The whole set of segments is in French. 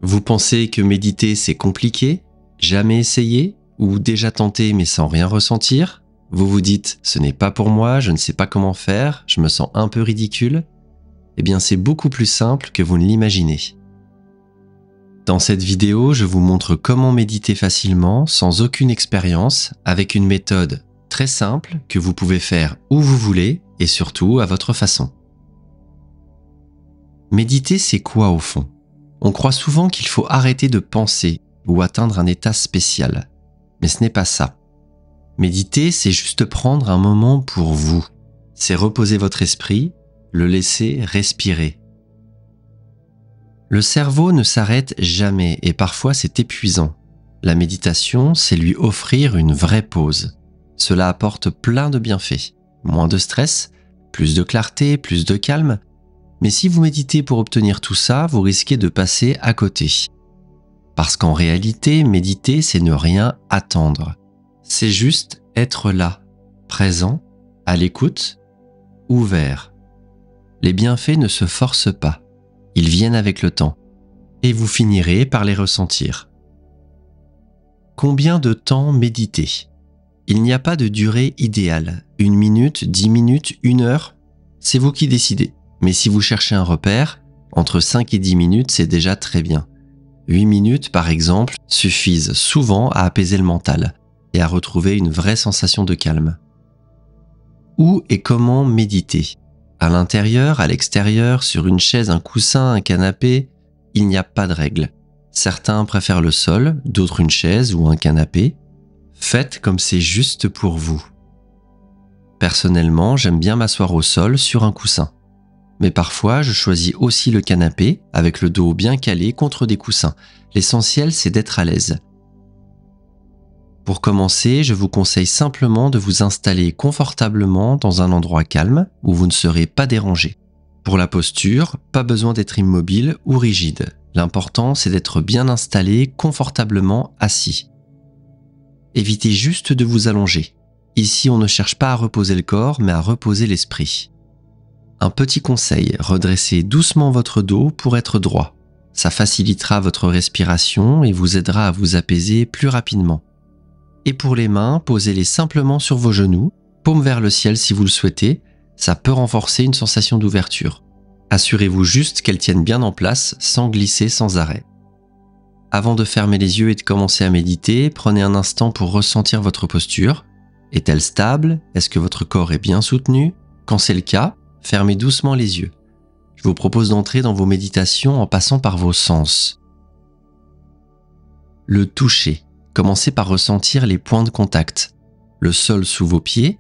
Vous pensez que méditer c'est compliqué? Jamais essayé? Ou déjà tenté mais sans rien ressentir? Vous vous dites « ce n'est pas pour moi, je ne sais pas comment faire, je me sens un peu ridicule ». Eh bien c'est beaucoup plus simple que vous ne l'imaginez. Dans cette vidéo, je vous montre comment méditer facilement, sans aucune expérience, avec une méthode très simple que vous pouvez faire où vous voulez et surtout à votre façon. Méditer, c'est quoi au fond? On croit souvent qu'il faut arrêter de penser ou atteindre un état spécial. Mais ce n'est pas ça. Méditer, c'est juste prendre un moment pour vous. C'est reposer votre esprit, le laisser respirer. Le cerveau ne s'arrête jamais et parfois c'est épuisant. La méditation, c'est lui offrir une vraie pause. Cela apporte plein de bienfaits. Moins de stress, plus de clarté, plus de calme. Mais si vous méditez pour obtenir tout ça, vous risquez de passer à côté. Parce qu'en réalité, méditer, c'est ne rien attendre. C'est juste être là, présent, à l'écoute, ouvert. Les bienfaits ne se forcent pas. Ils viennent avec le temps. Et vous finirez par les ressentir. Combien de temps méditer? Il n'y a pas de durée idéale. 1 minute, 10 minutes, 1 heure, c'est vous qui décidez. Mais si vous cherchez un repère, entre 5 et 10 minutes, c'est déjà très bien. 8 minutes, par exemple, suffisent souvent à apaiser le mental et à retrouver une vraie sensation de calme. Où et comment méditer? À l'intérieur, à l'extérieur, sur une chaise, un coussin, un canapé, il n'y a pas de règle. Certains préfèrent le sol, d'autres une chaise ou un canapé. Faites comme c'est juste pour vous. Personnellement, j'aime bien m'asseoir au sol sur un coussin. Mais parfois, je choisis aussi le canapé avec le dos bien calé contre des coussins. L'essentiel, c'est d'être à l'aise. Pour commencer, je vous conseille simplement de vous installer confortablement dans un endroit calme où vous ne serez pas dérangé. Pour la posture, pas besoin d'être immobile ou rigide. L'important, c'est d'être bien installé confortablement assis. Évitez juste de vous allonger. Ici, on ne cherche pas à reposer le corps, mais à reposer l'esprit. Un petit conseil, redressez doucement votre dos pour être droit. Ça facilitera votre respiration et vous aidera à vous apaiser plus rapidement. Et pour les mains, posez-les simplement sur vos genoux, paume vers le ciel si vous le souhaitez, ça peut renforcer une sensation d'ouverture. Assurez-vous juste qu'elles tiennent bien en place sans glisser sans arrêt. Avant de fermer les yeux et de commencer à méditer, prenez un instant pour ressentir votre posture. Est-elle stable? Est-ce que votre corps est bien soutenu? Quand c'est le cas, fermez doucement les yeux. Je vous propose d'entrer dans vos méditations en passant par vos sens. Le toucher. Commencez par ressentir les points de contact. Le sol sous vos pieds,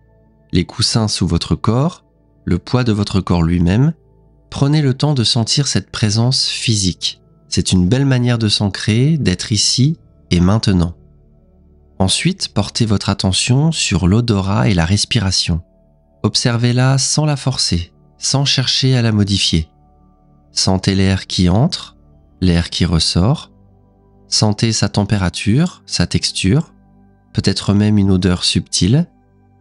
les coussins sous votre corps, le poids de votre corps lui-même. Prenez le temps de sentir cette présence physique. C'est une belle manière de s'ancrer, d'être ici et maintenant. Ensuite, portez votre attention sur l'odorat et la respiration. Observez-la sans la forcer, sans chercher à la modifier. Sentez l'air qui entre, l'air qui ressort. Sentez sa température, sa texture, peut-être même une odeur subtile,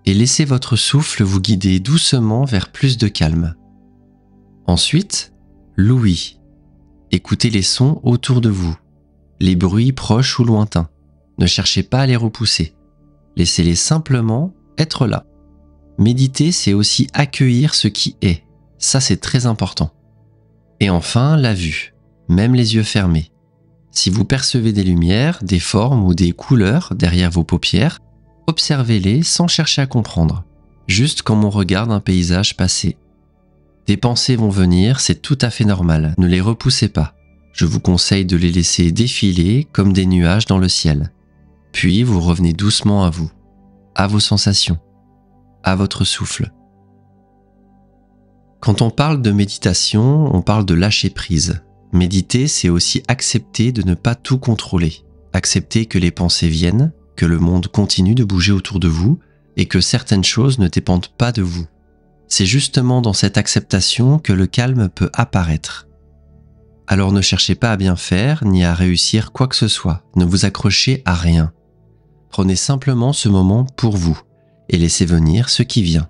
et laissez votre souffle vous guider doucement vers plus de calme. Ensuite, l'ouïe. Écoutez les sons autour de vous, les bruits proches ou lointains. Ne cherchez pas à les repousser. Laissez-les simplement être là. Méditer, c'est aussi accueillir ce qui est. Ça, c'est très important. Et enfin, la vue, même les yeux fermés. Si vous percevez des lumières, des formes ou des couleurs derrière vos paupières, observez-les sans chercher à comprendre, juste comme on regarde un paysage passer. Des pensées vont venir, c'est tout à fait normal, ne les repoussez pas. Je vous conseille de les laisser défiler comme des nuages dans le ciel. Puis vous revenez doucement à vous, à vos sensations, à votre souffle. Quand on parle de méditation, on parle de lâcher prise. Méditer, c'est aussi accepter de ne pas tout contrôler. Accepter que les pensées viennent, que le monde continue de bouger autour de vous et que certaines choses ne dépendent pas de vous. C'est justement dans cette acceptation que le calme peut apparaître. Alors ne cherchez pas à bien faire ni à réussir quoi que ce soit. Ne vous accrochez à rien. Prenez simplement ce moment pour vous et laissez venir ce qui vient.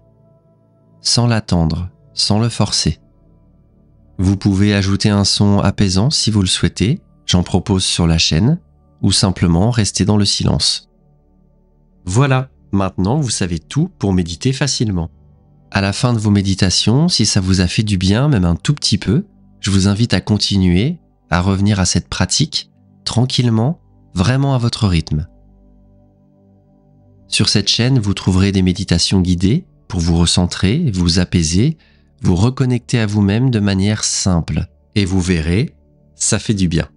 Sans l'attendre, sans le forcer. Vous pouvez ajouter un son apaisant si vous le souhaitez, J'en propose sur la chaîne ou simplement rester dans le silence. Voilà, maintenant vous savez tout pour méditer facilement. À la fin de vos méditations, si ça vous a fait du bien, même un tout petit peu, je vous invite à continuer, à revenir à cette pratique, tranquillement, vraiment à votre rythme. Sur cette chaîne, vous trouverez des méditations guidées pour vous recentrer, vous apaiser, vous reconnecter à vous-même de manière simple. Et vous verrez, ça fait du bien.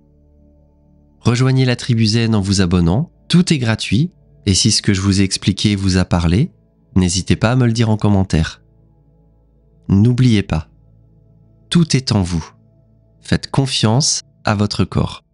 Rejoignez la tribu Zen en vous abonnant, tout est gratuit, et si ce que je vous ai expliqué vous a parlé, n'hésitez pas à me le dire en commentaire. N'oubliez pas, tout est en vous. Faites confiance à votre corps.